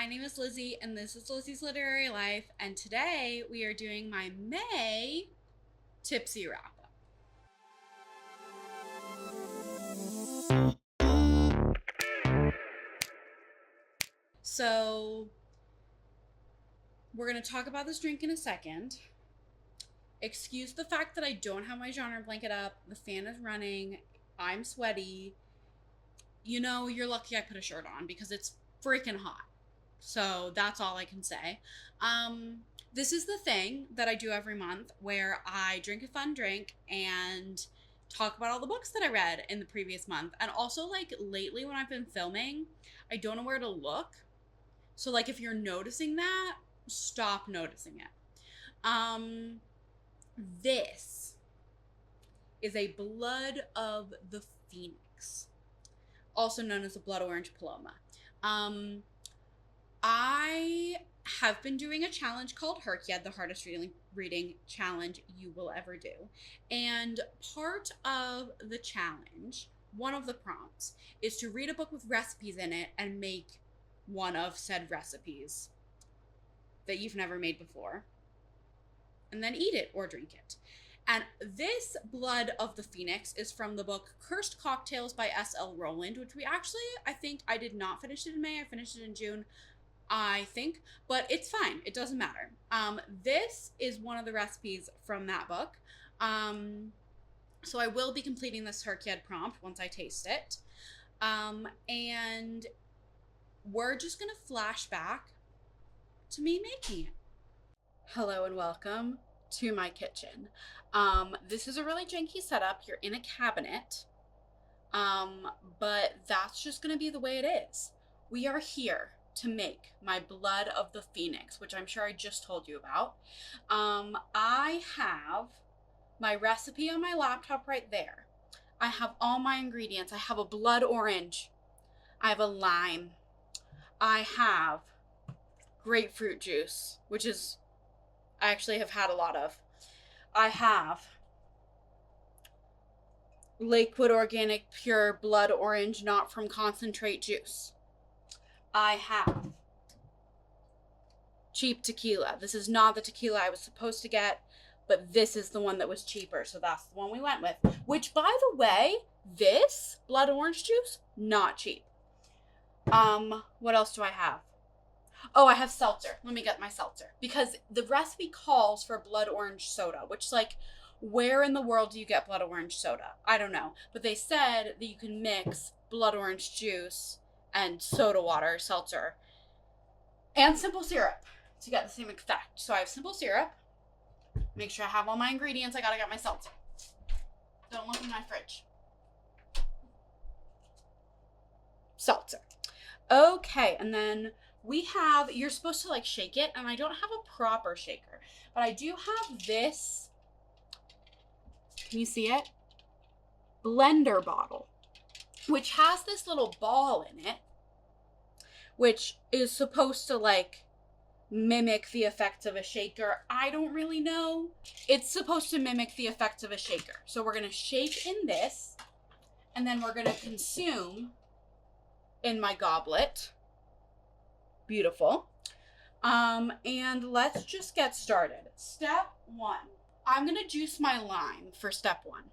My name is Lizzie, and this is Lizzie's Literary Life, and today we are doing my May Tipsy Wrap Up. So, we're going to talk about this drink in a second. Excuse the fact that I don't have my genre blanket up, the fan is running, I'm sweaty. You know, you're lucky I put a shirt on because it's freaking hot. So that's all I can say. This is the thing that I do every month where I drink a fun drink and talk about all the books that I read in the previous month. And also, like, lately when I've been filming, I don't know where to look. So, like, if you're noticing that, stop noticing it. This is a Blood of the Phoenix, also known as a Blood Orange Paloma. I have been doing a challenge called Herkyed, the hardest reading challenge you will ever do. And part of the challenge, one of the prompts, is to read a book with recipes in it and make one of said recipes that you've never made before, and then eat it or drink it. And this Blood of the Phoenix is from the book Cursed Cocktails by S.L. Rowland, which I think I did not finish it in May. I finished it in June, I think, but it's fine. It doesn't matter. This is one of the recipes from that book. So I will be completing this Herkyed prompt once I taste it. And we're just going to flash back to me making it. Hello and welcome to my kitchen. This is a really janky setup. You're in a cabinet. But that's just going to be the way it is. We are here to make my Blood of the Phoenix, which I'm sure I just told you about. I have my recipe on my laptop right there. I have all my ingredients. I have a blood orange. I have a lime. I have grapefruit juice, which is, I actually have had a lot of. I have liquid organic pure blood orange, not from concentrate juice. I have cheap tequila. This is not the tequila I was supposed to get, but this is the one that was cheaper, so that's the one we went with. Which, by the way, this blood orange juice, not cheap. What else do I have? Oh, I have seltzer. Let me get my seltzer. Because the recipe calls for blood orange soda, which, like, where in the world do you get blood orange soda? I don't know. But they said that you can mix blood orange juice and soda water, seltzer, and simple syrup to get the same effect. So I have simple syrup. Make sure I have all my ingredients. I gotta get my seltzer. Don't look in my fridge. Seltzer. Okay, and then we have, you're supposed to like shake it, and I don't have a proper shaker, but I do have this, can you see it? Blender bottle, which has this little ball in it, which is supposed to like mimic the effects of a shaker. I don't really know. It's supposed to mimic the effects of a shaker. So we're going to shake in this, and then we're going to consume in my goblet. Beautiful. And let's just get started. Step one. I'm going to juice my lime for step one,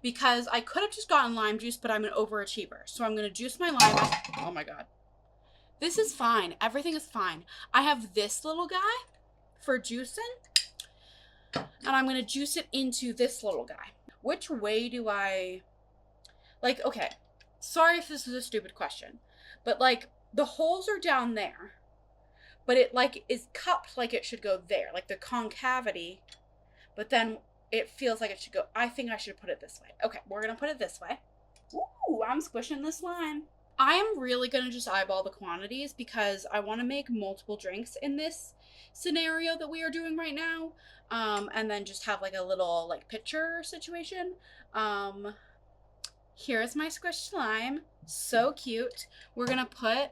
because I could have just gotten lime juice, but I'm an overachiever. So I'm going to juice my lime up. Oh my God. This is fine. Everything is fine. I have this little guy for juicing, and I'm going to juice it into this little guy. Which way do I, like, okay, sorry if this is a stupid question, but like the holes are down there, but it like is cupped like it should go there, like the concavity, but then it feels like it should go, I think I should put it this way. Okay, we're going to put it this way. Ooh, I'm squishing this lime. I am really going to just eyeball the quantities because I want to make multiple drinks in this scenario that we are doing right now. And then just have like a little like pitcher situation. Here's my squished lime. So cute. We're going to put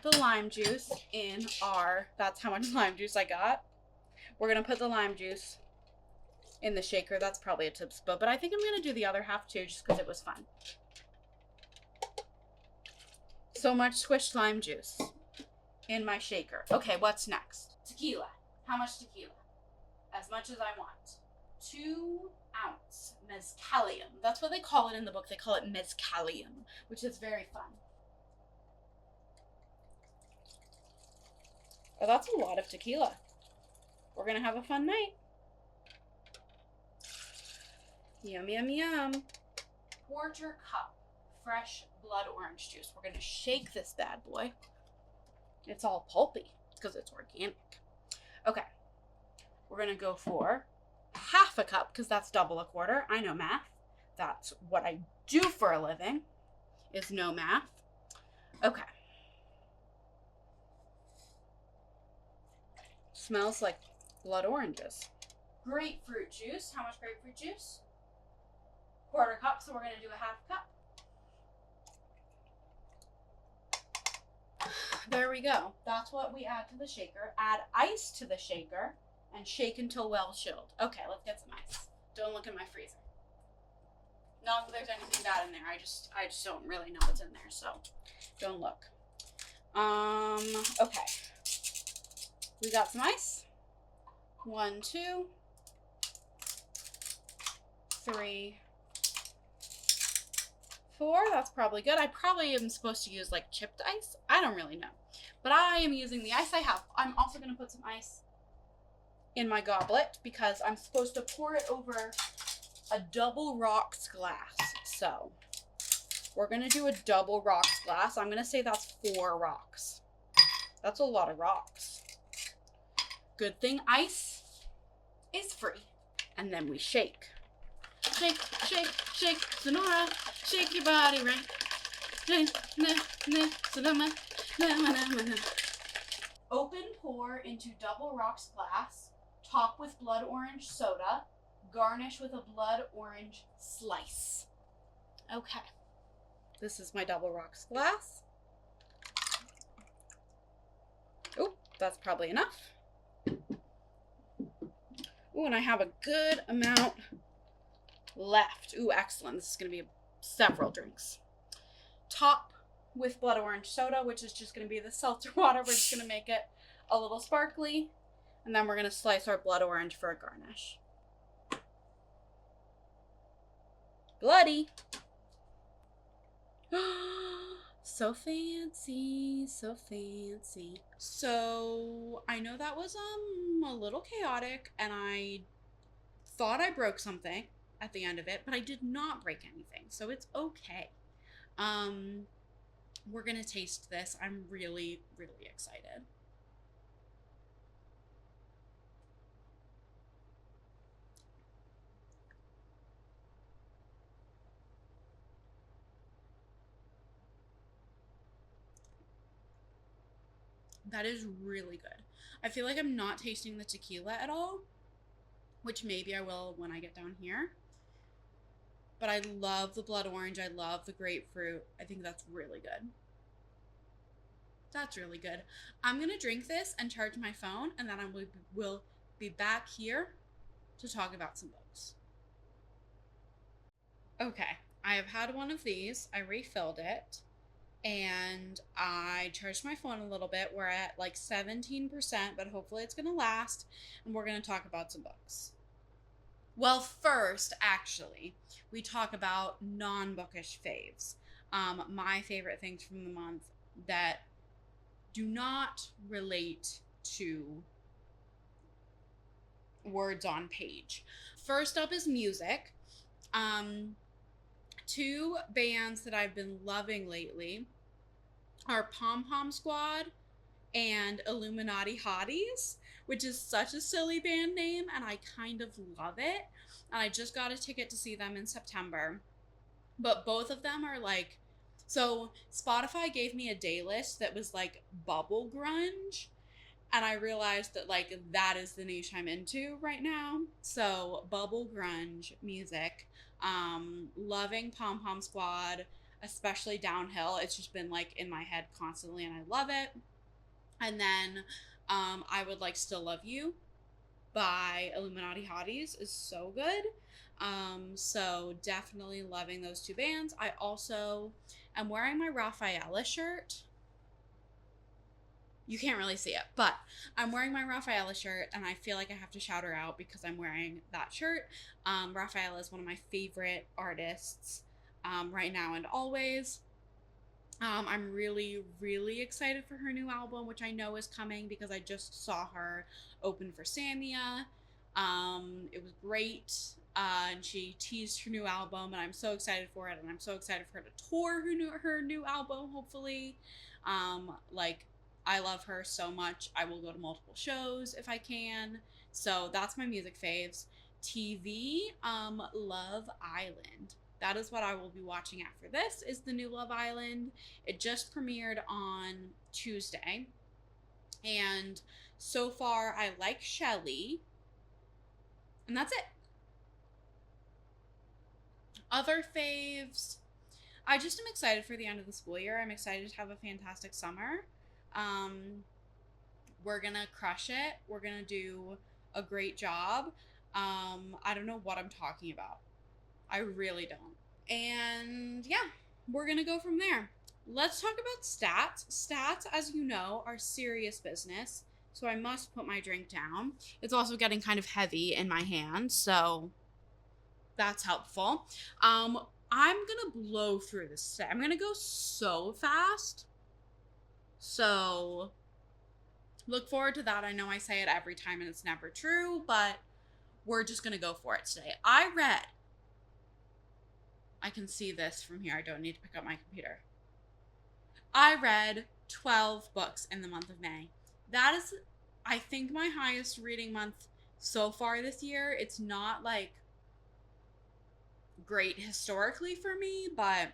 the lime juice in our, that's how much lime juice I got. We're going to put the lime juice in the shaker. That's probably a tipspo, but I think I'm going to do the other half too, just because it was fun. So much squished lime juice. in my shaker. Okay, what's next? Tequila. How much tequila? As much as I want. 2-ounce mezcalium. That's what they call it in the book. They call it mezcalium, which is very fun. Oh, that's a lot of tequila. We're gonna have a fun night. Yum, yum, yum. 1/4 cup fresh blood orange juice. We're gonna shake this bad boy. It's all pulpy because it's organic. Okay, we're gonna go for 1/2 cup because that's double a quarter. I know math. That's what I do for a living, is know math. Okay. Smells like blood oranges. Grapefruit juice. How much grapefruit juice? 1/4 cup, so we're going to do 1/2 cup. There we go. That's what we add to the shaker. Add ice to the shaker and shake until well chilled. Okay, let's get some ice. Don't look in my freezer. Not that there's anything bad in there. I just don't really know what's in there, so don't look. Okay. We got some ice. 1, 2, 3, 4. That's probably good. I probably am supposed to use like chipped ice. I don't really know. But I am using the ice I have. I'm also going to put some ice in my goblet because I'm supposed to pour it over a double rocks glass. So we're going to do a double rocks glass. I'm going to say that's 4 rocks. That's a lot of rocks. Good thing ice is free. And then we shake. Shake, shake, shake, Sonora, shake your body right. Open pour into double rocks glass. Top with blood orange soda. Garnish with a blood orange slice. Okay. This is my double rocks glass. Oh, that's probably enough. Ooh, and I have a good amount left. Ooh, excellent. This is going to be several drinks. Top with blood orange soda, which is just going to be the seltzer water. We're just going to make it a little sparkly. And then we're going to slice our blood orange for a garnish. Bloody. So fancy, so fancy. So I know that was a little chaotic, and I thought I broke something at the end of it, but I did not break anything, so it's okay. We're gonna taste this. I'm really, really excited. That is really good. I feel like I'm not tasting the tequila at all, which maybe I will when I get down here. But I love the blood orange. I love the grapefruit. I think that's really good. That's really good. I'm going to drink this and charge my phone, and then I will be back here to talk about some books. Okay, I have had one of these. I refilled it. And I charged my phone a little bit. We're at like 17%, but hopefully it's going to last. And we're going to talk about some books. Well, first, actually, we talk about non-bookish faves. My favorite things from the month that do not relate to words on page. First up is music. 2 bands that I've been loving lately are Pom Pom Squad and Illuminati Hotties, which is such a silly band name, and I kind of love it. And I just got a ticket to see them in September. But both of them are like, so Spotify gave me a day list that was like bubble grunge, and I realized that like that is the niche I'm into right now. So bubble grunge music. Loving Pom Pom Squad, especially Downhill. It's just been like in my head constantly, and I love it. And then I Would Like Still Love You by Illuminati Hotties is so good. So definitely loving those 2 bands. I also am wearing my Rafaela shirt. You can't really see it, but I'm wearing my Rafaela shirt, and I feel like I have to shout her out because I'm wearing that shirt. Rafaela is one of my favorite artists right now and always. I'm really, really excited for her new album, which I know is coming because I just saw her open for Samia. It was great. And she teased her new album, and I'm so excited for it. And I'm so excited for her to tour her new album, hopefully. Like, I love her so much. I will go to multiple shows if I can. So that's my music faves. TV, Love Island. That is what I will be watching after this, is the new Love Island. It just premiered on Tuesday. And so far, I like Shelly. And that's it. Other faves. I just am excited for the end of the school year. I'm excited to have a fantastic summer. We're going to crush it. We're going to do a great job. I don't know what I'm talking about. I really don't. And yeah, we're going to go from there. Let's talk about stats. Stats, as you know, are serious business. So I must put my drink down. It's also getting kind of heavy in my hand, so that's helpful. I'm going to blow through this today. I'm going to go so fast. So look forward to that. I know I say it every time and it's never true, but we're just going to go for it today. I can see this from here. I don't need to pick up my computer. I read 12 books in the month of May. That is, I think, my highest reading month so far this year. It's not like great historically for me, but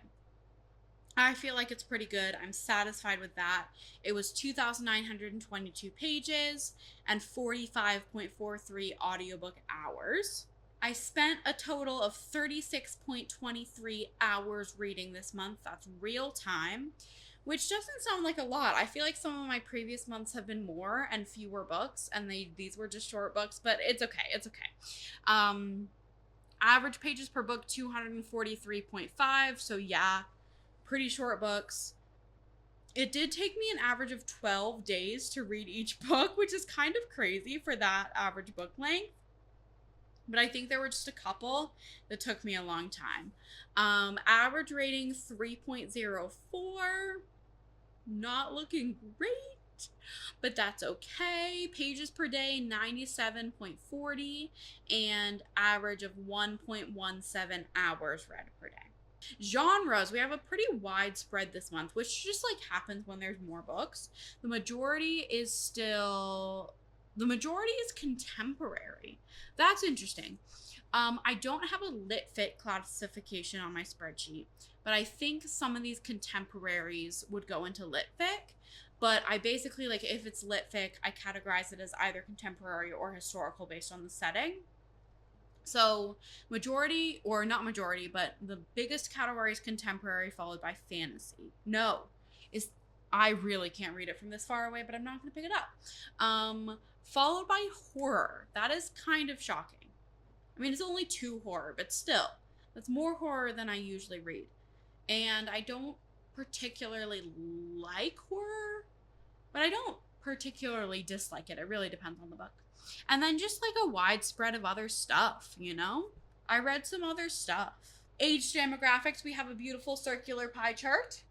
I feel like it's pretty good. I'm satisfied with that. It was 2,922 pages and 45.43 audiobook hours. I spent a total of 36.23 hours reading this month. That's real time, which doesn't sound like a lot. I feel like some of my previous months have been more and fewer books, and these were just short books, but it's okay. It's okay. Average pages per book, 243.5. So yeah, pretty short books. It did take me an average of 12 days to read each book, which is kind of crazy for that average book length. But I think there were just a couple that took me a long time. Average rating 3.04. Not looking great, but that's okay. Pages per day 97.40 and average of 1.17 hours read per day. Genres, we have a pretty wide spread this month, which just like happens when there's more books. The majority is contemporary. That's interesting. I don't have a lit fit classification on my spreadsheet, but I think some of these contemporaries would go into lit fic. But I basically, like, if it's lit fic, I categorize it as either contemporary or historical based on the setting. So majority, or not majority, but the biggest category is contemporary, followed by fantasy. I really can't read it from this far away, but I'm not going to pick it up. Followed by horror. That is kind of shocking. I mean, it's only 2 horror, but still, that's more horror than I usually read. And I don't particularly like horror, but I don't particularly dislike it. It really depends on the book. And then just like a wide spread of other stuff, you know? I read some other stuff. Age demographics, we have a beautiful circular pie chart.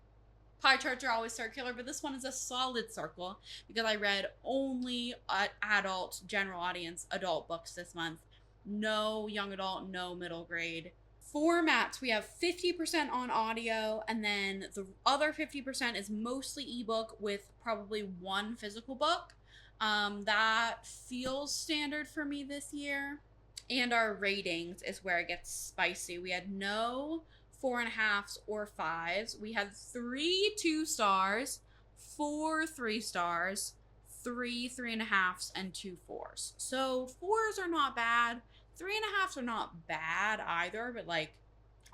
Pie charts are always circular, but this one is a solid circle because I read only adult, general audience, adult books this month. No young adult, no middle grade. Formats, we have 50% on audio, and then the other 50% is mostly ebook with probably 1 physical book. That feels standard for me this year. And our ratings is where it gets spicy. We had no 4.5s or 5s. We had 3 2 stars, 4 3 stars, 3 3.5s, and 2 4s. So 4s are not bad. 3.5s are not bad either, but like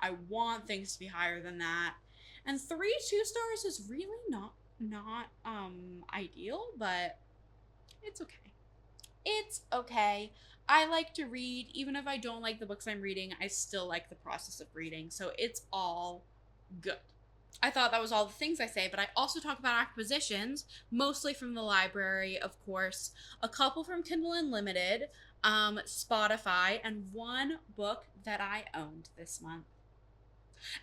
I want things to be higher than that. And 3 2 stars is really not ideal, but it's okay. It's okay. I like to read. Even if I don't like the books I'm reading, I still like the process of reading. So it's all good. I thought that was all the things I say, but I also talk about acquisitions, mostly from the library, of course, a couple from Kindle Unlimited, Spotify, and one book that I owned this month.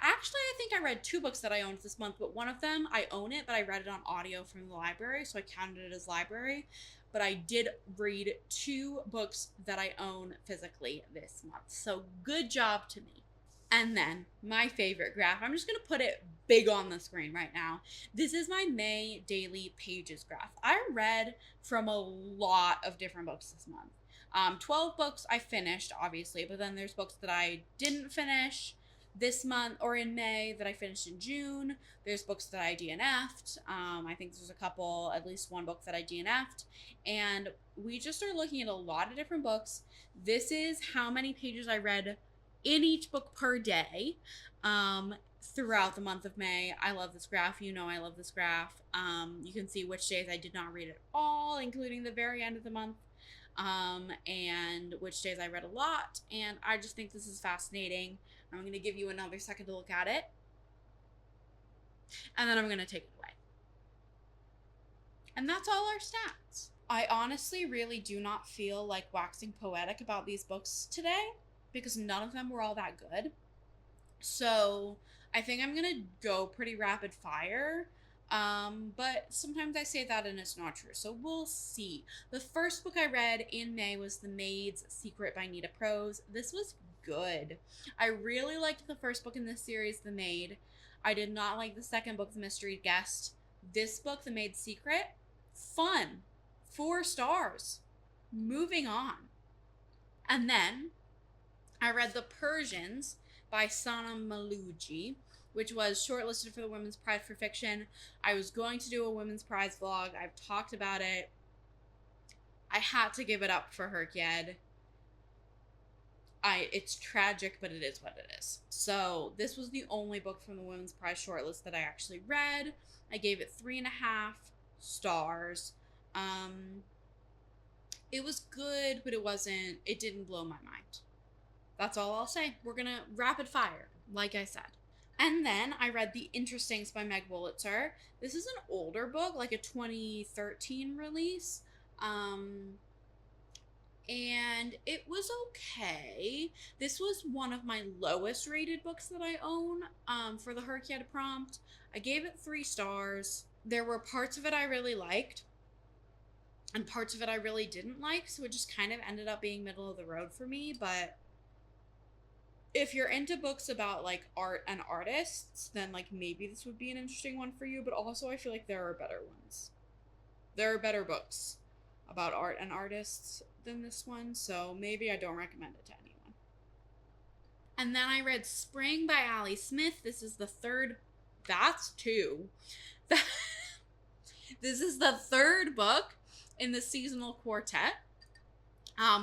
Actually, I think I read 2 books that I owned this month, but one of them I own it, but I read it on audio from the library, so I counted it as library. But I did read 2 books that I own physically this month. So good job to me. And then my favorite graph, I'm just going to put it big on the screen right now. This is my May daily pages graph. I read from a lot of different books this month. 12 books I finished, obviously, but then there's books that I didn't finish this month or in May that I finished in June. There's books that I DNF'd. I think there's a couple, at least one book that I DNF'd. And we just are looking at a lot of different books. This is how many pages I read in each book per day throughout the month of May. I love this graph. You know I love this graph. You can see which days I did not read at all, including the very end of the month, and which days I read a lot. And I just think this is fascinating. I'm going to give you another second to look at it. And then I'm going to take it away. And that's all our stats. I honestly really do not feel like waxing poetic about these books today because none of them were all that good. So I think I'm going to go pretty rapid fire. But sometimes I say that and it's not true. So we'll see. The first book I read in May was The Maid's Secret by Nita Prose. This was good. I really liked the first book in this series, The Maid. I did not like the second book, The Mystery Guest. This book, The Maid's Secret, fun. 4 stars. Moving on. And then I read The Persians by Sanam Malouji, which was shortlisted for the Women's Prize for Fiction. I was going to do a Women's Prize vlog. I've talked about it. I had to give it up for Herkyed. It's tragic, but it is what it is. So this was the only book from the Women's Prize shortlist that I actually read. I gave it 3.5 stars. It was good, but it didn't blow my mind. That's all I'll say. We're gonna rapid fire, like I said. And then I read The Interstings by Meg Wolitzer. This is an older book, like a 2013 release. And it was okay. This was one of my lowest rated books that I own for the Herkyed prompt. I gave it 3 stars. There were parts of it I really liked and parts of it I really didn't like, so it just kind of ended up being middle of the road for me. But if you're into books about like art and artists, then like maybe this would be an interesting one for you. But also I feel like there are better ones. There are better books about art and artists than this one, so maybe I don't recommend it to anyone. And then I read Spring by Ali Smith. This is the third. That's 2. This is the 3rd book in the seasonal quartet.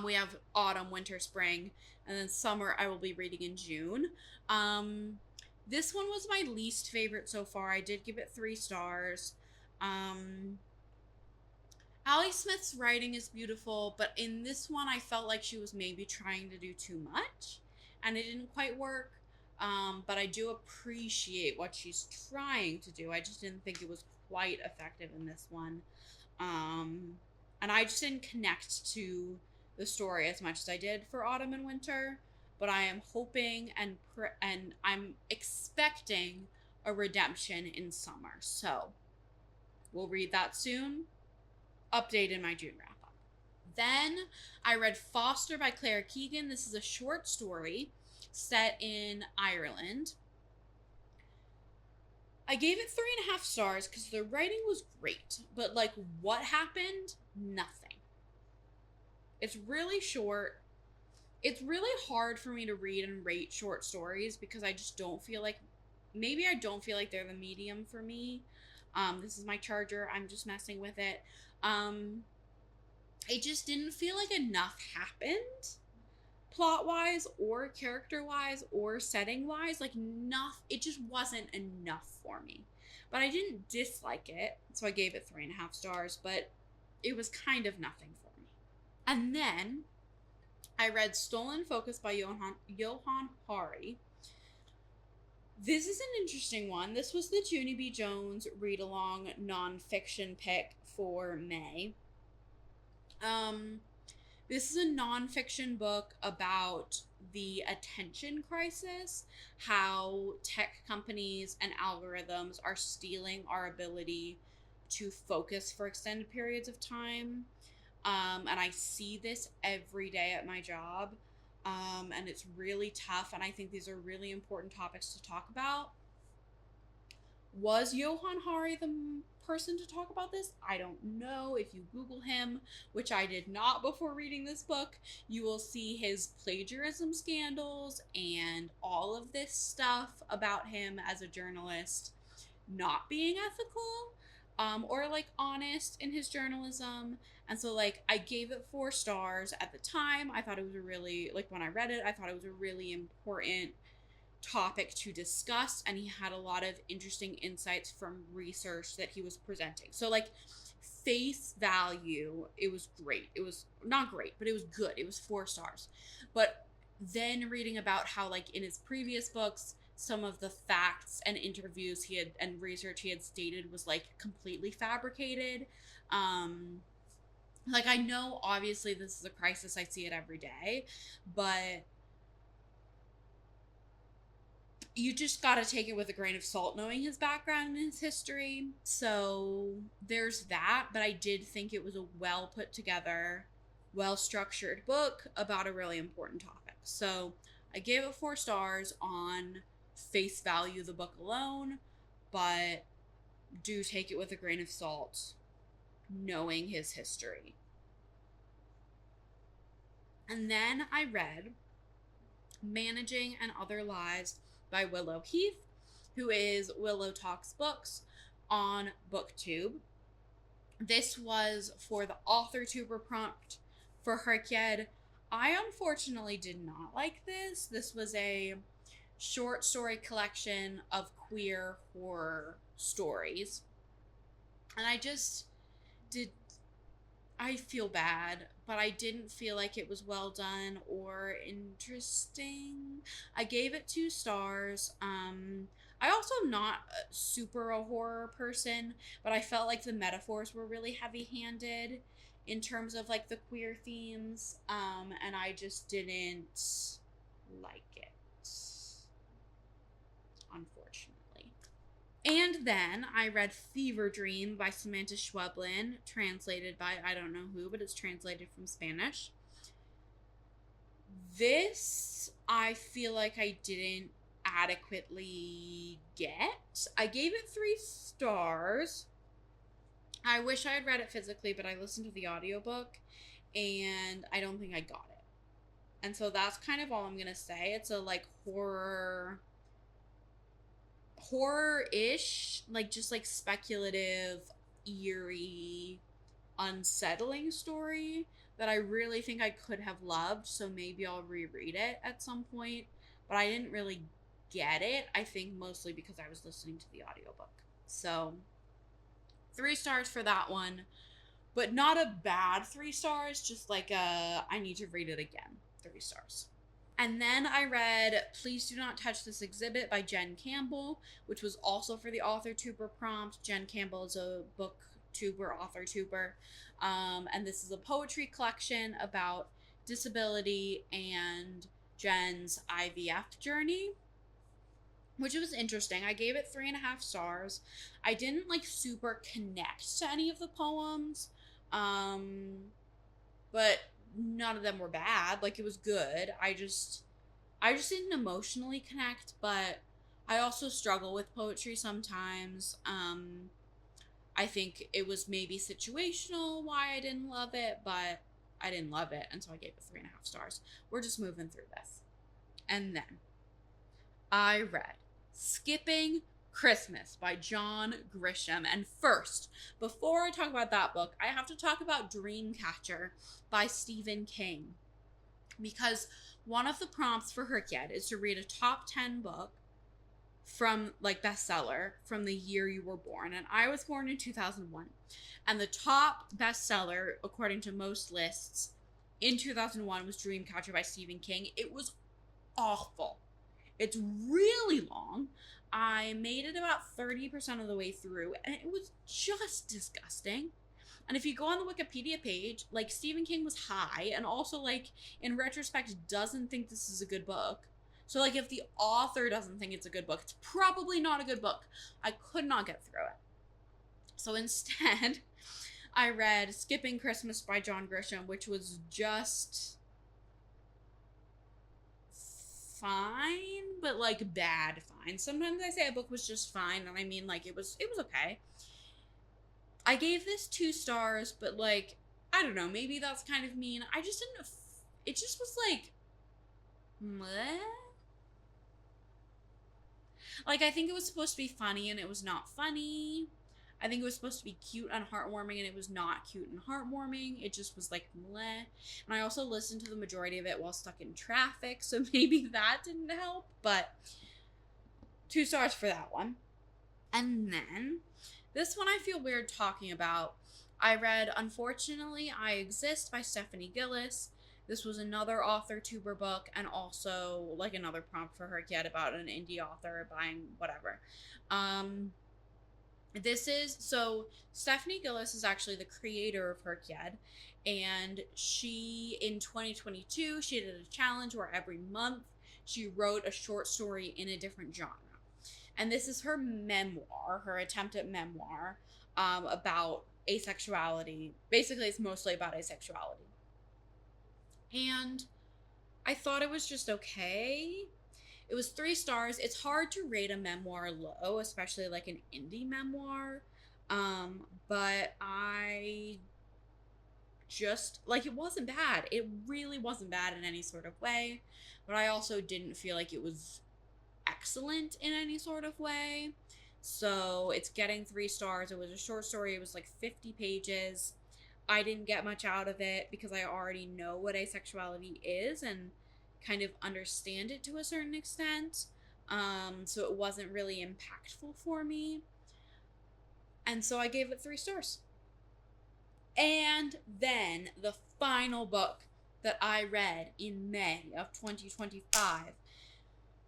We have autumn, winter, spring, and then summer I will be reading in June. This one was my least favorite so far. I did give it 3 stars. Ali Smith's writing is beautiful, but in this one I felt like she was maybe trying to do too much, and it didn't quite work. But I do appreciate what she's trying to do. I just didn't think it was quite effective in this one. And I just didn't connect to the story as much as I did for autumn and winter. But I am hoping and I'm expecting a redemption in summer. So we'll read that soon. Update in my June wrap up. Then I read Foster by Claire Keegan. This is a short story set in Ireland. I gave it 3.5 stars because the writing was great, but like what happened? Nothing. It's really short. It's really hard for me to read and rate short stories because I just don't feel like, maybe I don't feel like they're the medium for me. This is my charger. I'm just messing with it. It just didn't feel like enough happened plot-wise or character-wise or setting-wise. Like enough, it just wasn't enough for me. But I didn't dislike it, so I gave it 3.5 stars, but it was kind of nothing for me. And then I read Stolen Focus by Johan Hari. This is an interesting one. This was the Junie B. Jones read-along nonfiction pick for May. This is a nonfiction book about the attention crisis, how tech companies and algorithms are stealing our ability to focus for extended periods of time. And I see this every day at my job. And it's really tough. And I think these are really important topics to talk about. Was Johann Hari the person to talk about this? I don't know. If you Google him, which I did not before reading this book, you will see his plagiarism scandals and all of this stuff about him as a journalist not being ethical, or like honest in his journalism. And so like I gave it 4 stars at the time. I thought it was a really, like when I read it, I thought it was a really important topic to discuss, and he had a lot of interesting insights from research that he was presenting. So like face value, it was great. It was not great, but it was good. It was 4 stars. But then reading about how like in his previous books, some of the facts and interviews he had and research he had stated was like completely fabricated. Like I know obviously this is a crisis, I see it every day, but you just got to take it with a grain of salt knowing his background and his history. So there's that, but I did think it was a well put together, well structured book about a really important topic. So I gave it 4 stars on face value, the book alone, but do take it with a grain of salt knowing his history. And then I read Managing and Other Lies by Willow Heath, who is Willow Talks Books on BookTube. This was for the AuthorTuber prompt for Herkjed. I unfortunately did not like this. This was a short story collection of queer horror stories. And I feel bad, but I didn't feel like it was well done or interesting. I gave it 2 stars. I also am not super a horror person, but I felt like the metaphors were really heavy-handed in terms of like the queer themes, and I just didn't like it, unfortunately. And then I read Fever Dream by Samantha Schweblin, translated by I don't know who, but it's translated from Spanish. This, I feel like I didn't adequately get. I gave it 3 stars. I wish I had read it physically, but I listened to the audiobook, and I don't think I got it. And so that's kind of all I'm going to say. It's a like horror-ish, like just like speculative, eerie, unsettling story that I really think I could have loved. So maybe I'll reread it at some point, but I didn't really get it. I think mostly because I was listening to the audiobook. So 3 stars for that one, but not a bad 3 stars, just like I need to read it again. 3 stars. And then I read Please Do Not Touch This Exhibit by Jen Campbell, which was also for the AuthorTuber prompt. Jen Campbell is a booktuber, AuthorTuber. And this is a poetry collection about disability and Jen's IVF journey, which was interesting. I gave it 3.5 stars. I didn't like super connect to any of the poems, but none of them were bad. Like, it was good. I just didn't emotionally connect, but I also struggle with poetry sometimes. I think it was maybe situational why I didn't love it, but I didn't love it, and so I gave it 3.5 stars. We're just moving through this. And then I read Skipping Christmas by John Grisham. And first, before I talk about that book, I have to talk about Dreamcatcher by Stephen King. Because one of the prompts for Herkjed is to read a top 10 book from, like, bestseller from the year you were born. And I was born in 2001. And the top bestseller, according to most lists, in 2001 was Dreamcatcher by Stephen King. It was awful. It's really long. I made it about 30% of the way through, and it was just disgusting. And if you go on the Wikipedia page, like, Stephen King was high, and also, like, in retrospect, doesn't think this is a good book. So, like, if the author doesn't think it's a good book, it's probably not a good book. I could not get through it. So instead, I read Skipping Christmas by John Grisham, which was just fine, but, like, bad fine. Sometimes I say a book was just fine, and I mean, like, it was okay. I gave this 2 stars, but, like, I don't know, maybe that's kind of mean. I just didn't, it just was like, meh? Like, I think it was supposed to be funny, and it was not funny. I think it was supposed to be cute and heartwarming, and it was not cute and heartwarming. It just was like, meh. And I also listened to the majority of it while stuck in traffic, so maybe that didn't help, but 2 stars for that one. And then, this one I feel weird talking about. I read Unfortunately I Exist by Stephanie Gillis. This was another author tuber book, and also, like, another prompt for her kid about an indie author buying whatever. So Stephanie Gillis is actually the creator of Herkyed, and she, in 2022, she did a challenge where every month she wrote a short story in a different genre. And this is her memoir, her attempt at memoir, about asexuality. Basically, it's mostly about asexuality. And I thought it was just okay. It was 3 stars. It's hard to rate a memoir low, especially like an indie memoir. But I just, like, it wasn't bad. It really wasn't bad in any sort of way. But I also didn't feel like it was excellent in any sort of way. So it's getting 3 stars. It was a short story. It was like 50 pages. I didn't get much out of it because I already know what asexuality is and kind of understand it to a certain extent. So it wasn't really impactful for me. And so I gave it 3 stars. And then the final book that I read in May of 2025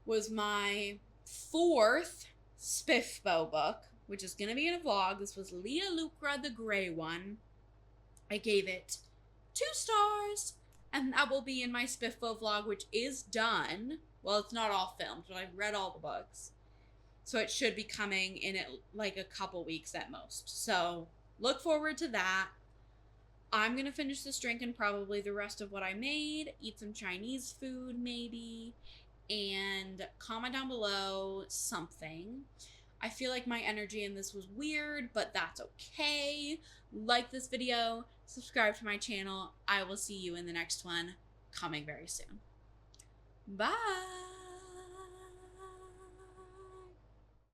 was my 4th Spiffbo book, which is going to be in a vlog. This was Leah Lucra, the gray one. I gave it 2 stars, and that will be in my Spiffbo vlog, which is done. Well, it's not all filmed, but I've read all the books. So it should be coming in like a couple weeks at most. So look forward to that. I'm going to finish this drink and probably the rest of what I made, eat some Chinese food maybe, and comment down below something. I feel like my energy in this was weird, but that's okay. Like this video, subscribe to my channel. I will see you in the next one, coming very soon. Bye!